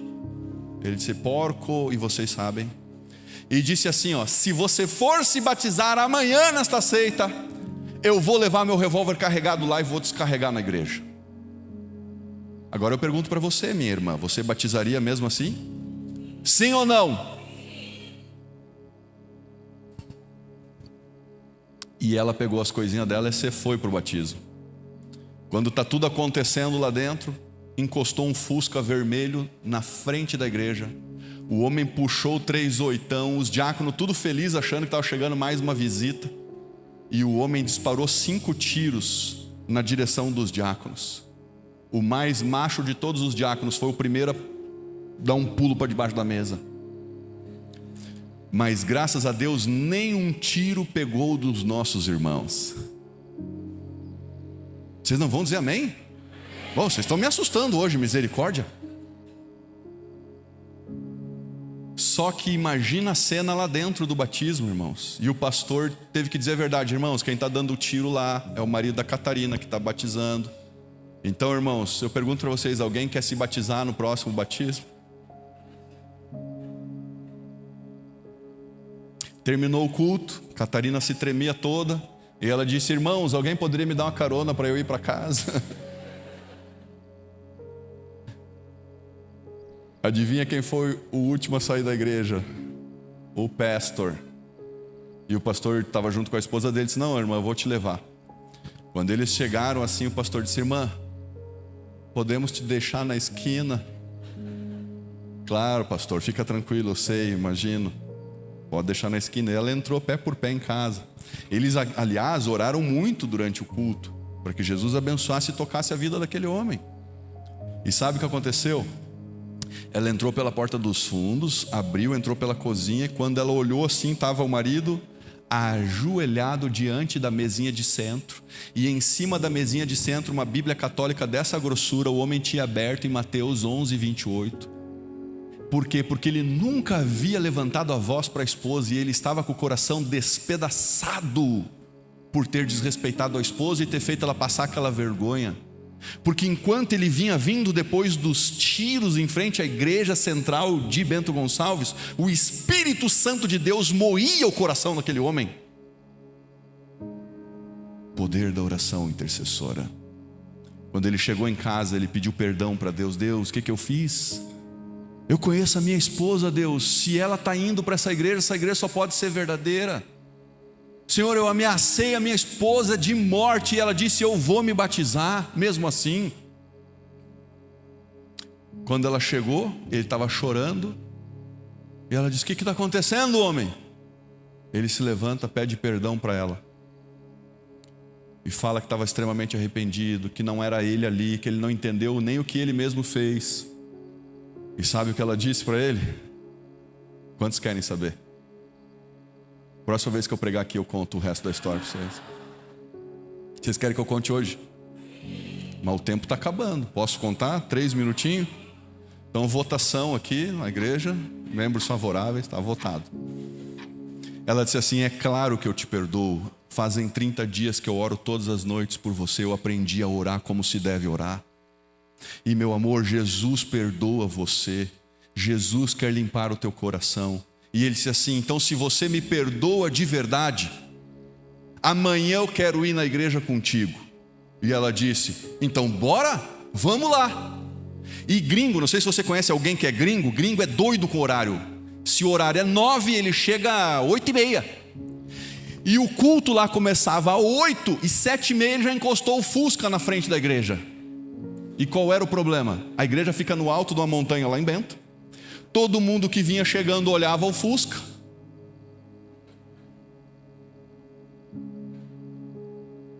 Ele disse porco, e vocês sabem. E disse assim, ó: "Se você for se batizar amanhã nesta seita, eu vou levar meu revólver carregado lá e vou descarregar na igreja." Agora eu pergunto para você, minha irmã: você batizaria mesmo assim? Sim ou não? E ela pegou as coisinhas dela e você foi para o batismo. Quando está tudo acontecendo lá dentro, encostou um Fusca vermelho na frente da igreja. O homem puxou 3 oitão, os diáconos tudo feliz, achando que estava chegando mais uma visita. E o homem disparou 5 tiros na direção dos diáconos. O mais macho de todos os diáconos foi o primeiro a dar um pulo para debaixo da mesa. Mas graças a Deus, nenhum tiro pegou dos nossos irmãos. Vocês não vão dizer amém? Bom, vocês estão me assustando hoje, misericórdia. Só que imagina a cena lá dentro do batismo, irmãos. E o pastor teve que dizer a verdade: irmãos, quem está dando o tiro lá é o marido da Catarina que está batizando. Então, irmãos, eu pergunto para vocês: alguém quer se batizar no próximo batismo? Terminou o culto, Catarina se tremia toda. E ela disse: irmãos, alguém poderia me dar uma carona para eu ir para casa? Adivinha quem foi o último a sair da igreja? O pastor. E o pastor estava junto com a esposa dele. Disse: não, irmã, eu vou te levar. Quando eles chegaram assim, o pastor disse: irmã, podemos te deixar na esquina? Claro, pastor, fica tranquilo, eu sei, imagino. Pode deixar na esquina. E ela entrou pé por pé em casa. Eles, aliás, oraram muito durante o culto, para que Jesus abençoasse e tocasse a vida daquele homem. E sabe o que aconteceu? Ela entrou pela porta dos fundos, abriu, entrou pela cozinha. E quando ela olhou assim, estava o marido ajoelhado diante da mesinha de centro. E em cima da mesinha de centro, uma Bíblia católica dessa grossura. O homem tinha aberto em Mateus 11, 28. Por quê? Porque ele nunca havia levantado a voz para a esposa. E ele estava com o coração despedaçado por ter desrespeitado a esposa e ter feito ela passar aquela vergonha. Porque enquanto ele vinha vindo depois dos tiros em frente à igreja central de Bento Gonçalves, o Espírito Santo de Deus moía o coração daquele homem. Poder da oração intercessora. Quando ele chegou em casa, ele pediu perdão para Deus. Deus, o que eu fiz? Eu conheço a minha esposa, Deus. Se ela está indo para essa igreja só pode ser verdadeira. Senhor, eu ameacei a minha esposa de morte e ela disse: eu vou me batizar, mesmo assim. Quando ela chegou, ele estava chorando. E ela disse: o que está acontecendo, homem? Ele se levanta, pede perdão para ela. E fala que estava extremamente arrependido, que não era ele ali, que ele não entendeu nem o que ele mesmo fez. E sabe o que ela disse para ele? Quantos querem saber? Próxima vez que eu pregar aqui eu conto o resto da história para vocês. Vocês querem que eu conte hoje? Mas o tempo está acabando. Posso contar? 3 minutinhos? Então, votação aqui na igreja. Membros favoráveis, está votado. Ela disse assim: é claro que eu te perdoo. Fazem 30 dias que eu oro todas as noites por você. Eu aprendi a orar como se deve orar. E meu amor, Jesus perdoa você. Jesus quer limpar o teu coração. E ele disse assim: então se você me perdoa de verdade, amanhã eu quero ir na igreja contigo. E ela disse: então bora? Vamos lá. E gringo, não sei se você conhece alguém que é gringo. Gringo é doido com horário. Se o horário é 9, ele chega às 8h30. E o culto lá começava às 8, e 7h30 ele já encostou o Fusca na frente da igreja. E qual era o problema? A igreja fica no alto de uma montanha lá em Bento. Todo mundo que vinha chegando olhava o Fusca.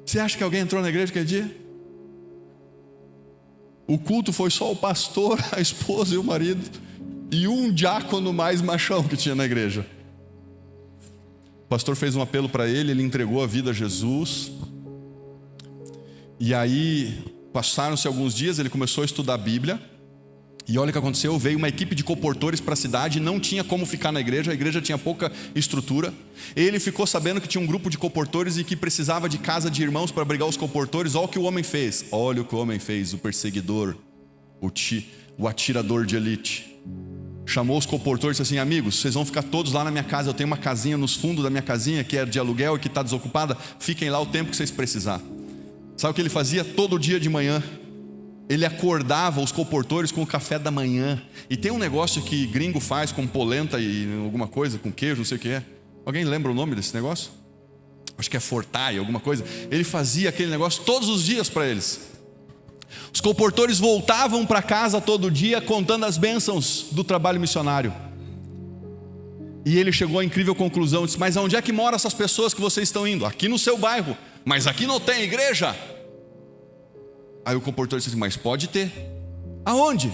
Você acha que alguém entrou na igreja aquele dia? O culto foi só o pastor, a esposa e o marido, e um diácono mais machão que tinha na igreja. O pastor fez um apelo para ele, ele entregou a vida a Jesus. E aí passaram-se alguns dias, ele começou a estudar a Bíblia. E olha o que aconteceu, veio uma equipe de coportores para a cidade, não tinha como ficar na igreja, a igreja tinha pouca estrutura. Ele ficou sabendo que tinha um grupo de coportores e que precisava de casa de irmãos para abrigar os coportores. Olha o que o homem fez, olha o que o homem fez, o perseguidor, o atirador de elite. Chamou os coportores e disse assim: amigos, vocês vão ficar todos lá na minha casa, eu tenho uma casinha nos fundos da minha casinha que é de aluguel e que está desocupada, fiquem lá o tempo que vocês precisarem. Sabe o que ele fazia todo dia de manhã? Ele acordava os coportores com o café da manhã. E tem um negócio que gringo faz com polenta e alguma coisa, com queijo, não sei o que é. Alguém lembra o nome desse negócio? Acho que é fortai, alguma coisa. Ele fazia aquele negócio todos os dias para eles. Os coportores voltavam para casa todo dia contando as bênçãos do trabalho missionário. E ele chegou à incrível conclusão, disse: mas onde é que moram essas pessoas que vocês estão indo? Aqui no seu bairro. Mas aqui não tem igreja. Aí o comportor disse assim: mas pode ter. Aonde?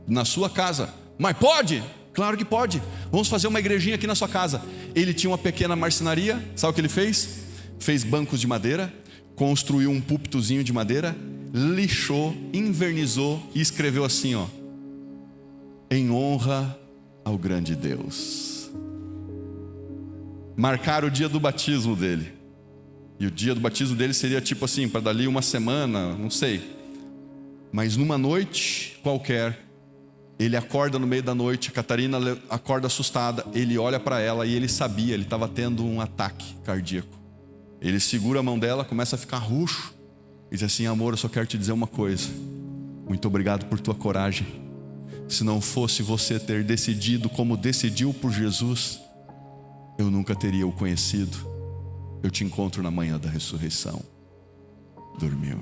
Na sua casa. Mas pode? Claro que pode. Vamos fazer uma igrejinha aqui na sua casa. Ele tinha uma pequena marcenaria. Sabe o que ele fez? Fez bancos de madeira, construiu um púlpitozinho de madeira, lixou, invernizou e escreveu assim, ó: em honra ao grande Deus. Marcaram o dia do batismo dele. E o dia do batismo dele seria tipo assim, para dali uma semana, não sei. Mas numa noite qualquer, ele acorda no meio da noite, a Catarina acorda assustada, ele olha para ela e ele sabia, ele estava tendo um ataque cardíaco. Ele segura a mão dela, começa a ficar roxo, e diz assim: amor, eu só quero te dizer uma coisa, muito obrigado por tua coragem. Se não fosse você ter decidido como decidiu por Jesus, eu nunca teria o conhecido. Eu te encontro na manhã da ressurreição. Dormiu.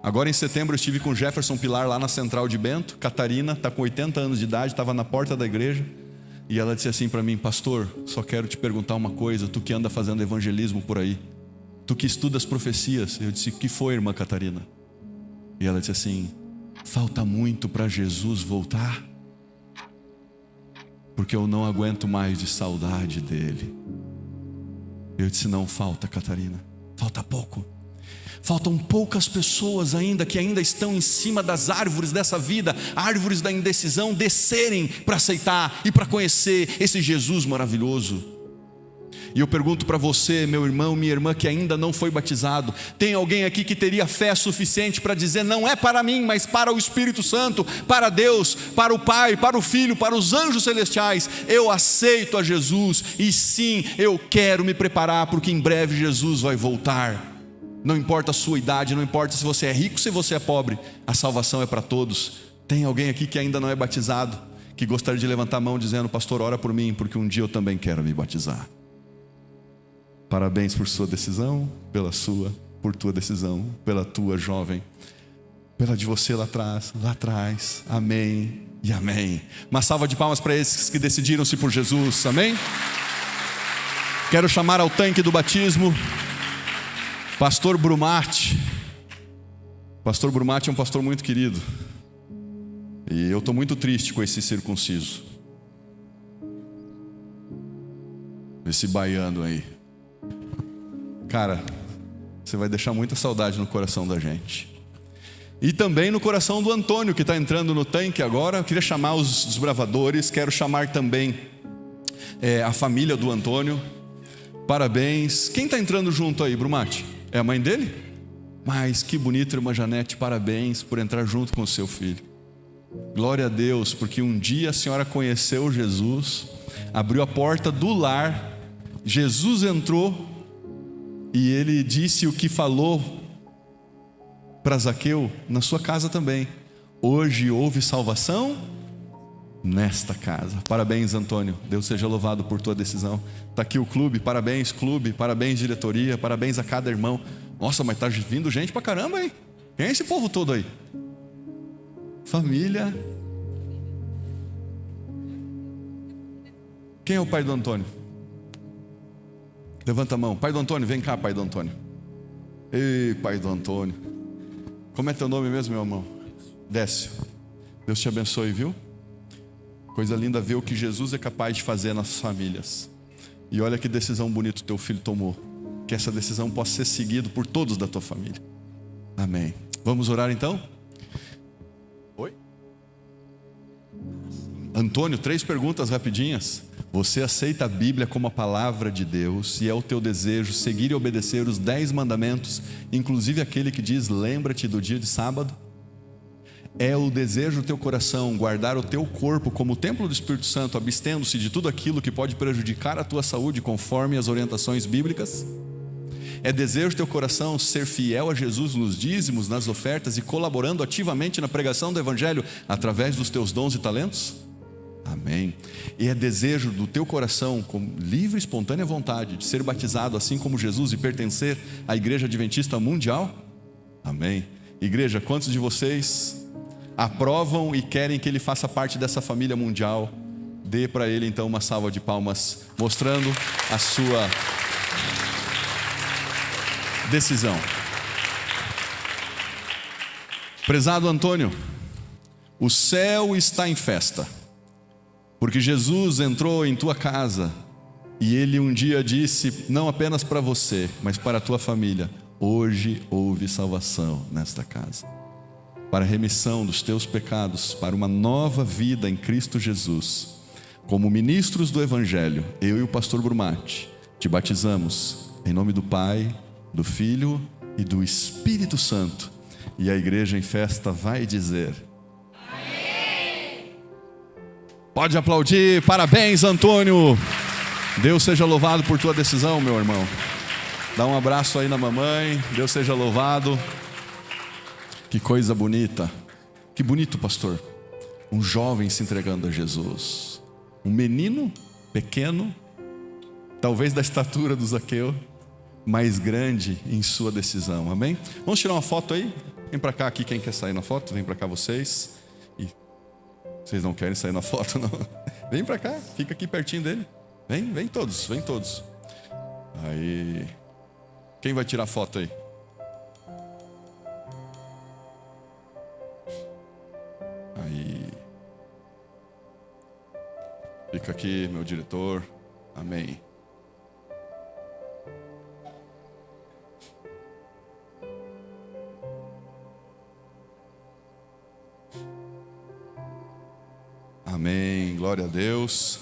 Agora em setembro eu estive com Jefferson Pilar lá na Central de Bento. Catarina está com 80 anos de idade, estava na porta da igreja. E ela disse assim para mim: pastor, só quero te perguntar uma coisa. Tu que anda fazendo evangelismo por aí, tu que estuda as profecias. Eu disse: o que foi, irmã Catarina? E ela disse assim: falta muito para Jesus voltar, porque eu não aguento mais de saudade dele. Eu disse: não falta, Catarina, falta pouco. Faltam poucas pessoas ainda que ainda estão em cima das árvores dessa vida, árvores da indecisão, descerem para aceitar e para conhecer esse Jesus maravilhoso. E eu pergunto para você, meu irmão, minha irmã, que ainda não foi batizado: tem alguém aqui que teria fé suficiente para dizer: não é para mim, mas para o Espírito Santo, para Deus, para o Pai, para o Filho, para os anjos celestiais, eu aceito a Jesus, e sim, eu quero me preparar, porque em breve Jesus vai voltar. Não importa a sua idade, não importa se você é rico, se você é pobre, a salvação é para todos. Tem alguém aqui que ainda não é batizado, que gostaria de levantar a mão dizendo: pastor, ora por mim, porque um dia eu também quero me batizar. Parabéns por sua decisão, por tua decisão, pela tua, jovem, pela de você lá atrás, amém e amém. Uma salva de palmas para esses que decidiram-se por Jesus, amém? Quero chamar ao tanque do batismo Pastor Brumati. Pastor Brumati é um pastor muito querido. E eu estou muito triste com esse circunciso, esse baiano aí. Cara, você vai deixar muita saudade no coração da gente. E também no coração do Antônio, que está entrando no tanque agora. Eu queria chamar os desbravadores. Quero chamar também a família do Antônio. Parabéns. Quem está entrando junto aí, Brumati? É a mãe dele? Mas que bonito, irmã Janete. Parabéns por entrar junto com o seu filho. Glória a Deus, porque um dia a senhora conheceu Jesus, abriu a porta do lar, Jesus entrou e ele disse o que falou para Zaqueu na sua casa também. Hoje houve salvação nesta casa. Parabéns, Antônio. Deus seja louvado por tua decisão. Está aqui o clube, parabéns diretoria, parabéns a cada irmão. Nossa, mas está vindo gente pra caramba, hein? Quem é esse povo todo aí? Família. Quem é o pai do Antônio? Levanta a mão. Pai do Antônio, vem cá, pai do Antônio. Ei, pai do Antônio. Como é teu nome mesmo, meu irmão? Décio. Deus te abençoe, viu? Coisa linda ver o que Jesus é capaz de fazer nas famílias. E olha que decisão bonita teu filho tomou. Que essa decisão possa ser seguida por todos da tua família. Amém. Vamos orar então? Oi? Antônio, 3 perguntas rapidinhas. Você aceita a Bíblia como a palavra de Deus e é o teu desejo seguir e obedecer os 10 mandamentos, inclusive aquele que diz, lembra-te do dia de sábado? É o desejo do teu coração guardar o teu corpo como templo do Espírito Santo, abstendo-se de tudo aquilo que pode prejudicar a tua saúde conforme as orientações bíblicas? É desejo do teu coração ser fiel a Jesus nos dízimos, nas ofertas e colaborando ativamente na pregação do Evangelho através dos teus dons e talentos? Amém. E é desejo do teu coração, com livre e espontânea vontade, de ser batizado assim como Jesus e pertencer à Igreja Adventista Mundial? Amém. Igreja, quantos de vocês aprovam e querem que ele faça parte dessa família mundial? Dê para ele então uma salva de palmas, mostrando a sua decisão. Prezado Antônio, o céu está em festa, porque Jesus entrou em tua casa e ele um dia disse, não apenas para você, mas para a tua família, hoje houve salvação nesta casa, para a remissão dos teus pecados, para uma nova vida em Cristo Jesus. Como ministros do Evangelho, eu e o pastor Brumati te batizamos em nome do Pai, do Filho e do Espírito Santo. E a igreja em festa vai dizer amém. Pode aplaudir. Parabéns, Antônio. Deus seja louvado por tua decisão, meu irmão. Dá um abraço aí na mamãe. Deus seja louvado. Que coisa bonita. Que bonito, pastor. Um jovem se entregando a Jesus. Um menino pequeno, talvez da estatura do Zaqueu, mais grande em sua decisão. Amém? Vamos tirar uma foto aí? Vem para cá aqui quem quer sair na foto. Vem para cá vocês. E vocês não querem sair na foto, não? Vem para cá, fica aqui pertinho dele. Vem todos, vem todos. Aí. Quem vai tirar foto aí? Aí. Fica aqui, meu diretor. Amém. Amém, glória a Deus.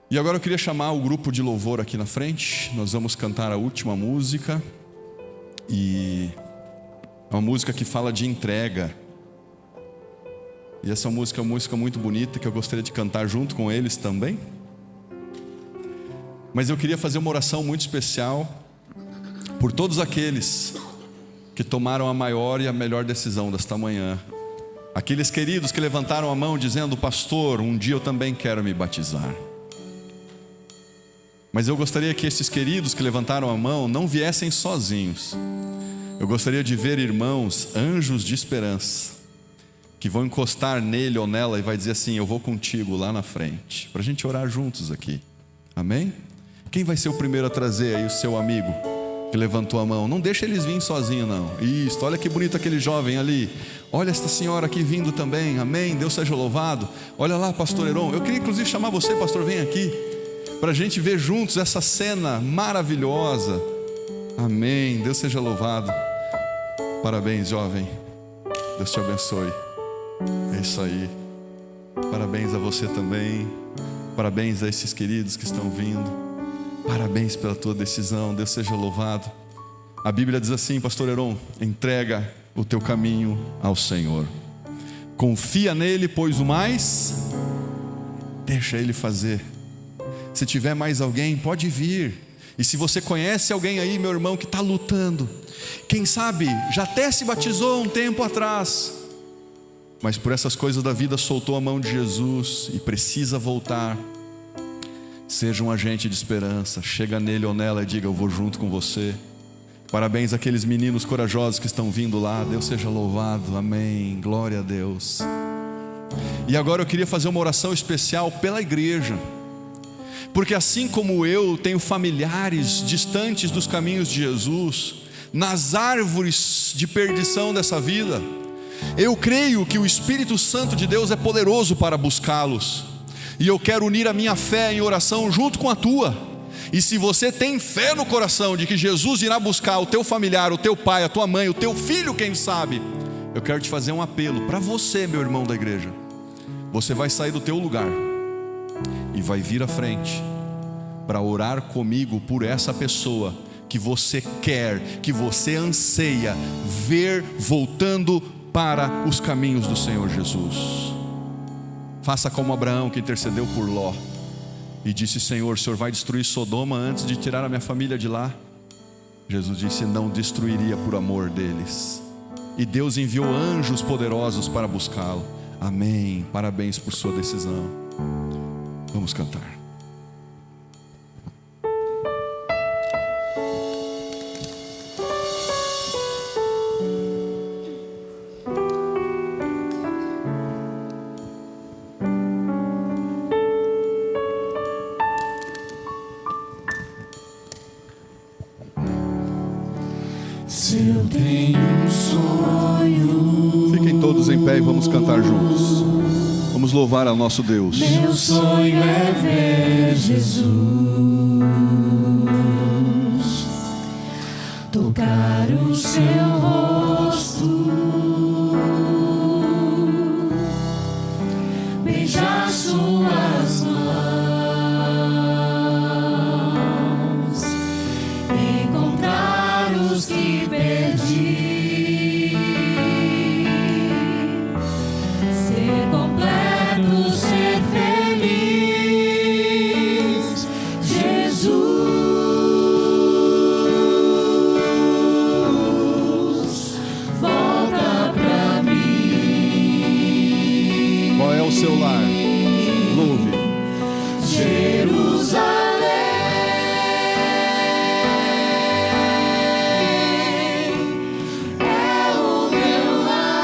E agora eu queria chamar o grupo de louvor aqui na frente. Nós vamos cantar a última música. E é uma música que fala de entrega. E essa música é uma música muito bonita que eu gostaria de cantar junto com eles também. Mas eu queria fazer uma oração muito especial por todos aqueles que tomaram a maior e a melhor decisão desta manhã. Aqueles queridos que levantaram a mão dizendo, pastor, um dia eu também quero me batizar. Mas eu gostaria que esses queridos que levantaram a mão não viessem sozinhos. Eu gostaria de ver irmãos, anjos de esperança, que vão encostar nele ou nela e vai dizer assim, eu vou contigo lá na frente, para a gente orar juntos aqui. Amém? Quem vai ser o primeiro a trazer aí o seu amigo? que levantou a mão. Não deixa eles virem sozinhos, não. Isso, olha que bonito aquele jovem ali. Olha esta senhora aqui vindo também. Amém, Deus seja louvado. Olha lá, pastor Heron. Eu queria inclusive chamar você, pastor, vem aqui, para a gente ver juntos essa cena maravilhosa. Amém, Deus seja louvado. Parabéns, jovem. Deus te abençoe. É isso aí. Parabéns a você também. Parabéns a esses queridos que estão vindo. Parabéns pela tua decisão. Deus seja louvado. A Bíblia diz assim, pastor Heron: entrega o teu caminho ao Senhor, confia nele, pois o mais deixa ele fazer. Se tiver mais alguém, pode vir. E se você conhece alguém aí, meu irmão, que está lutando, quem sabe já até se batizou um tempo atrás, mas por essas coisas da vida soltou a mão de Jesus e precisa voltar, seja um agente de esperança. Chega nele ou nela e diga: eu vou junto com você. Parabéns àqueles meninos corajosos que estão vindo lá. Deus seja louvado, amém, glória a Deus. E agora eu queria fazer uma oração especial pela igreja, porque assim como eu tenho familiares distantes dos caminhos de Jesus, nas árvores de perdição dessa vida, eu creio que o Espírito Santo de Deus é poderoso para buscá-los, e eu quero unir a minha fé em oração junto com a tua. E se você tem fé no coração de que Jesus irá buscar o teu familiar, o teu pai, a tua mãe, o teu filho, quem sabe, eu quero te fazer um apelo para você, meu irmão da igreja. Você vai sair do teu lugar e vai vir à frente para orar comigo por essa pessoa que você quer, que você anseia ver voltando para os caminhos do Senhor Jesus. Faça como Abraão, que intercedeu por Ló e disse: Senhor, o Senhor vai destruir Sodoma antes de tirar a minha família de lá? Jesus disse: não destruiria por amor deles. E Deus enviou anjos poderosos para buscá-lo. Amém, parabéns por sua decisão. Vamos cantar. Se eu tenho um sonho, fiquem todos em pé e vamos cantar juntos. Vamos louvar ao nosso Deus. Meu sonho é ver Jesus, tocar o seu rosto, beijar suas mãos, encontrar os que perdi, ser completo, ser feliz. Jesus, volta pra mim. Qual é o seu lar? Louve. Jerusalém é o meu lar.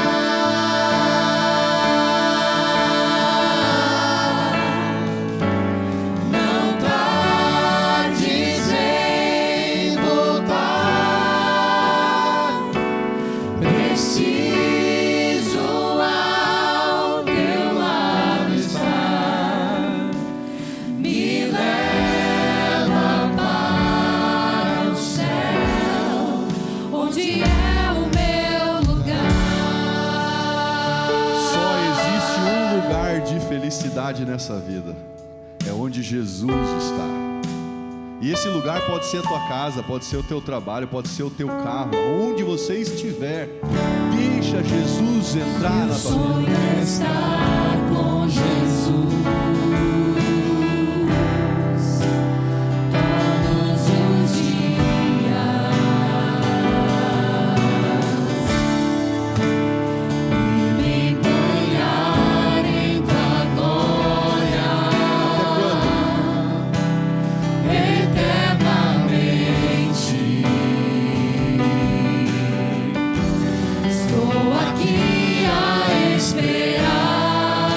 Não tardes em voltar. Preciso ao teu lado estar. Me leva para o céu, onde é o meu lugar. Só existe um lugar de felicidade nessa vida, é onde Jesus está. E esse lugar pode ser a tua casa, pode ser o teu trabalho, pode ser o teu carro, onde você estiver. Deixa Jesus entrar na tua Sonho vida. é estar com Jesus todos os dias e me banhar em tua glória eternamente. Estou aqui a esperar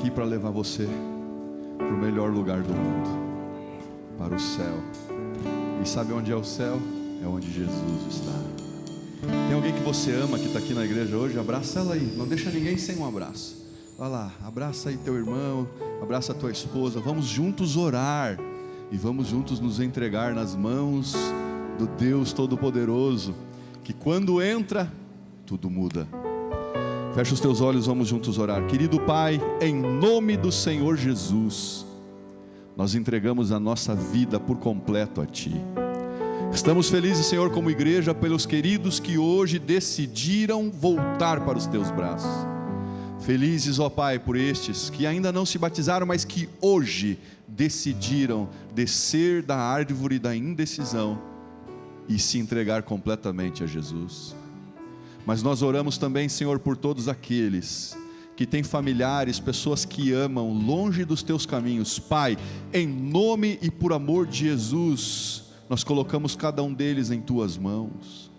aqui para levar você para o melhor lugar do mundo, para o céu. E sabe onde é o céu? É onde Jesus está. Tem alguém que você ama que está aqui na igreja hoje? Abraça ela aí, não deixa ninguém sem um abraço. Vai lá, abraça aí teu irmão, abraça a tua esposa. Vamos juntos orar e vamos juntos nos entregar nas mãos do Deus Todo-Poderoso, que quando entra, tudo muda. Fecha os teus olhos, vamos juntos orar. Querido Pai, em nome do Senhor Jesus, nós entregamos a nossa vida por completo a Ti. Estamos felizes, Senhor, como igreja, pelos queridos que hoje decidiram voltar para os Teus braços. Felizes, ó Pai, por estes que ainda não se batizaram, mas que hoje decidiram descer da árvore da indecisão e se entregar completamente a Jesus. Mas nós oramos também, Senhor, por todos aqueles que têm familiares, pessoas que amam longe dos Teus caminhos. Pai, em nome e por amor de Jesus, nós colocamos cada um deles em Tuas mãos.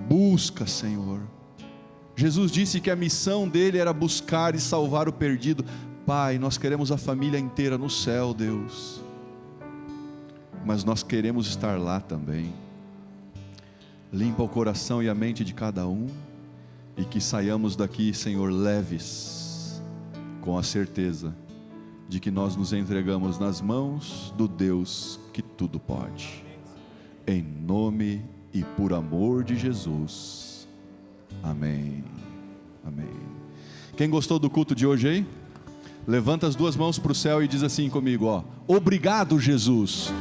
Busca, Senhor. Jesus disse que a missão dele era buscar e salvar o perdido. Pai, nós queremos a família inteira no céu, Deus, mas nós queremos estar lá também. Limpa o coração e a mente de cada um, e que saiamos daqui, Senhor, leves, com a certeza de que nós nos entregamos nas mãos do Deus que tudo pode. Em nome e por amor de Jesus. Amém. Amém. Quem gostou do culto de hoje aí? Levanta as duas mãos para o céu e diz assim comigo, ó: obrigado, Jesus.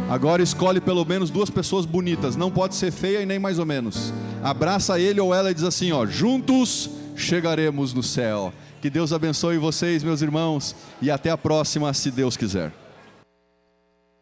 Agora escolhe pelo menos duas pessoas bonitas, não pode ser feia e nem mais ou menos. Abraça ele ou ela e diz assim, ó: juntos chegaremos no céu. Que Deus abençoe vocês, meus irmãos, e até a próxima, se Deus quiser.